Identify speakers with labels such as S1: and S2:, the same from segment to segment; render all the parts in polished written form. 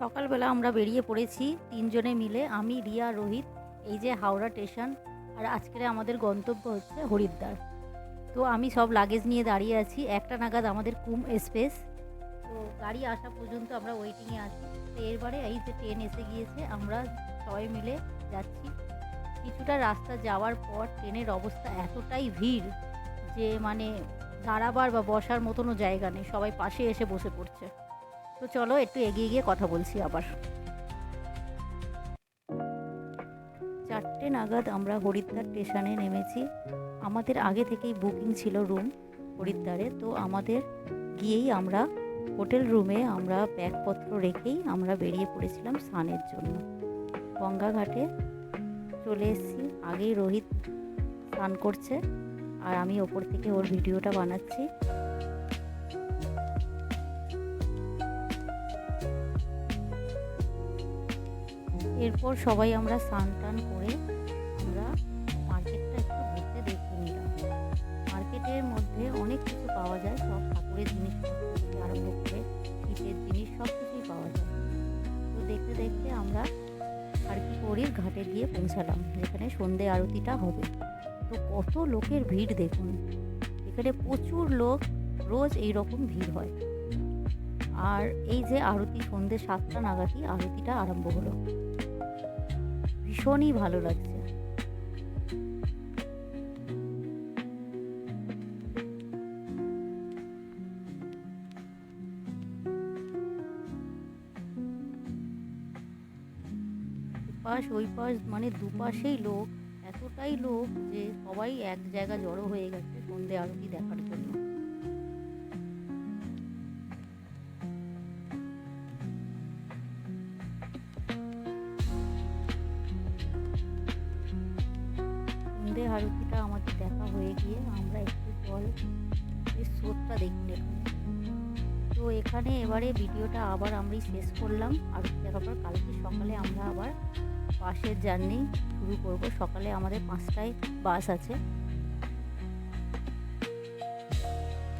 S1: সকালবেলা আমরা বেরিয়ে পড়েছি তিনজনে মিলে, আমি, রিয়া, রোহিত। এই যে হাওড়া স্টেশন, আর আজকের আমাদের গন্তব্য হচ্ছে হরিদ্বার। তো আমি সব লাগেজ নিয়ে দাঁড়িয়ে আছি, 1টা নাগাদ আমাদের কুম এক্সপ্রেস। তো গাড়ি আসা পর্যন্ত আমরা ওয়েটিংয়ে আছি। তো এরবারে এই যে ট্রেন এসে গিয়েছে, আমরা সবাই মিলে যাচ্ছি। কিছুটা রাস্তা যাওয়ার পর ট্রেনের অবস্থা এতটাই ভিড় যে মানে দাঁড়াবার বা বসার মতনও জায়গা নেই, সবাই পাশে এসে বসে পড়ছে। তো চলো একটু এগিয়ে গিয়ে কথা বলছি আবার। 4টে নাগাদ আমরা হরিদ্বার স্টেশনে নেমেছি। আমাদের আগে থেকেই বুকিং ছিল রুম হরিদ্বারে। তো আমাদের গিয়েই আমরা হোটেল রুমে আমরা ব্যাগপত্র রেখেই আমরা বেরিয়ে পড়েছিলাম স্নানের জন্য। গঙ্গা ঘাটে চলে এসেছি। আগেই রোহিত স্নান করছে আর আমি ওপর থেকে ওর ভিডিওটা বানাচ্ছি। এরপর সবাই আমরা স্নান টান করে আমরা মার্কেটটা একটু ঘুরতে দেখে নিলাম। মার্কেটের মধ্যে অনেক কিছু পাওয়া যায়, সব ঠাকুরের জিনিসপত্র থেকে আরম্ভ করে শীতের জিনিস সব কিছুই পাওয়া যায়। তো দেখতে দেখতে আমরা হারকিপৌরির ঘাটে গিয়ে পৌঁছালাম, যেখানে সন্ধে আরতিটা হবে। তো কত লোকের ভিড় দেখুন, এখানে প্রচুর লোক, রোজ এই রকম ভিড় হয়। আর এই যে আরতি সন্ধে 7টা নাগাদই আরতিটা আরম্ভ হলো, ভীষণই ভালো লাগছে। পাশ ওই পাশ মানে দুপাশেই লোক, এতটাই লোক যে সবাই এক জায়গা জড়ো হয়ে গেছে সন্ধে আরতি দেখার জন্য। সন্ধে আরতিটা আমাদের দেখা হয়ে গিয়ে আমরা একটু জল স্রোতটা দেখি এখানে। তো এখানে এবারে ভিডিওটা আবার আমরাই শেষ করলাম। আরতি দেখার পর কালকে সকালে আমরা আবার বাসের জার্নি শুরু করব। সকালে আমাদের 5টায় বাস আছে।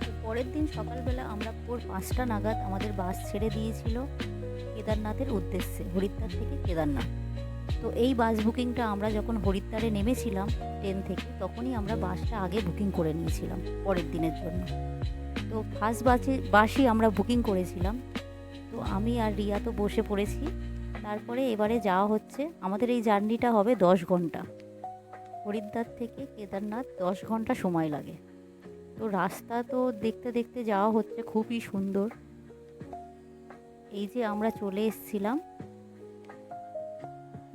S1: তো পরের দিন সকালবেলা আমরা ভোর 5টা নাগাদ আমাদের বাস ছেড়ে দিয়েছিল কেদারনাথের উদ্দেশ্যে, হরিদ্বার থেকে কেদারনাথ। তো এই বাস বুকিংটা আমরা যখন হরিদ্বারে নেমেছিলাম ট্রেন থেকে, তখনই আমরা বাসটা আগে বুকিং করে নিয়েছিলাম পরের দিনের জন্য। তো ফার্স্ট বাসই আমরা বুকিং করেছিলাম। তো আমি আর রিয়া তো বসে পড়েছি। তারপরে এবারে যাওয়া হচ্ছে, আমাদের এই জার্নিটা হবে 10 ঘন্টা। হরিদ্বার থেকে কেদারনাথ 10 ঘন্টা সময় লাগে। তো রাস্তা তো দেখতে দেখতে যাওয়া হচ্ছে, খুবই সুন্দর। এই যে আমরা চলে এসেছিলাম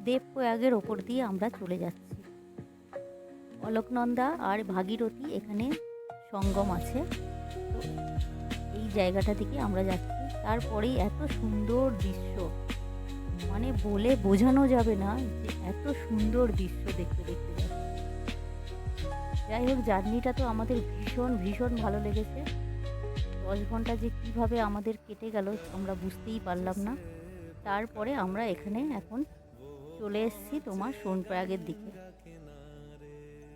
S1: দেবপ্রয়াগের ওপর দিয়ে আমরা চলে যাচ্ছি। অলকনন্দা আর ভাগীরথী এখানে সঙ্গম আছে। তো এই জায়গাটা থেকে আমরা যাচ্ছি। তারপরেই এত সুন্দর দৃশ্য, মানে বলে বোঝানো যাবে না যে এত সুন্দর দৃশ্য দেখতে দেখতে যাচ্ছি। যাই হোক, জার্নিটা তো আমাদের ভীষণ ভীষণ ভালো লেগেছে। 10 ঘন্টা যে কীভাবে আমাদের কেটে গেল আমরা বুঝতেই পারলাম না। তারপরে আমরা এখানে এখন চলে এসেছি তোমার সোনপ্রয়াগের দিকে।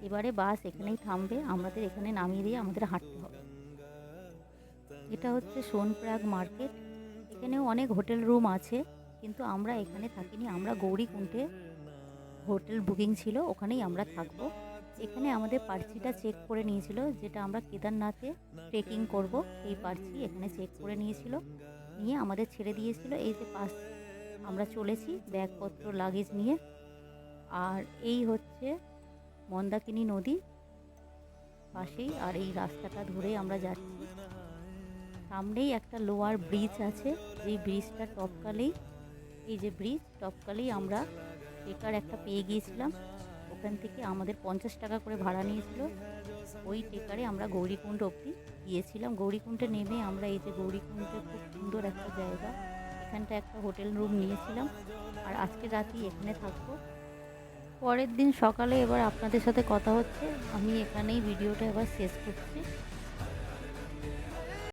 S1: এবারে বাস এখানেই থামবে, আমাদের এখানে নামিয়ে দিয়ে আমাদের হাঁটতে হবে। এটা হচ্ছে সোনপ্রয়াগ মার্কেট। এখানেও অনেক হোটেল রুম আছে, কিন্তু আমরা এখানে থাকিনি। আমরা গৌরীকুণ্ডে হোটেল বুকিং ছিল, ওখানেই আমরা থাকবো। এখানে আমাদের পার্চিটা চেক করে নিয়েছিল, যেটা আমরা কেদারনাথে ট্রেকিং করব সেই পার্চি এখানে চেক করে নিয়েছিল, নিয়ে আমাদের ছেড়ে দিয়েছিল। এই যে পাস আমরা চলেছি ব্যাগপত্র লাগেজ নিয়ে। আর এই হচ্ছে মন্দাকিনী নদী পাশেই, আর এই রাস্তাটা ধরে আমরা যাচ্ছি। সামনেই একটা লোয়ার ব্রিজ আছে, যেই ব্রিজটা টপকালেই, এই যে ব্রিজ টপকালেই আমরা ট্রেকার একটা পেয়ে গিয়েছিলাম। ওখান থেকে আমাদের 50 টাকা করে ভাড়া নিয়েছিল। ওই ট্রেকারে আমরা গৌরীকুণ্ড অবধি গিয়েছিলাম। গৌরীকুণ্ডে নেমে আমরা এই যে গৌরীকুণ্ডে খুব সুন্দর একটা জায়গা, এখানটা একটা হোটেল রুম নিয়েছিলাম। আর আজকে রাতেই এখানে থাকবো। পরের দিন সকালে এবার আপনাদের সাথে কথা হচ্ছে। আমি এখানেই ভিডিওটা এবার শেষ করছি।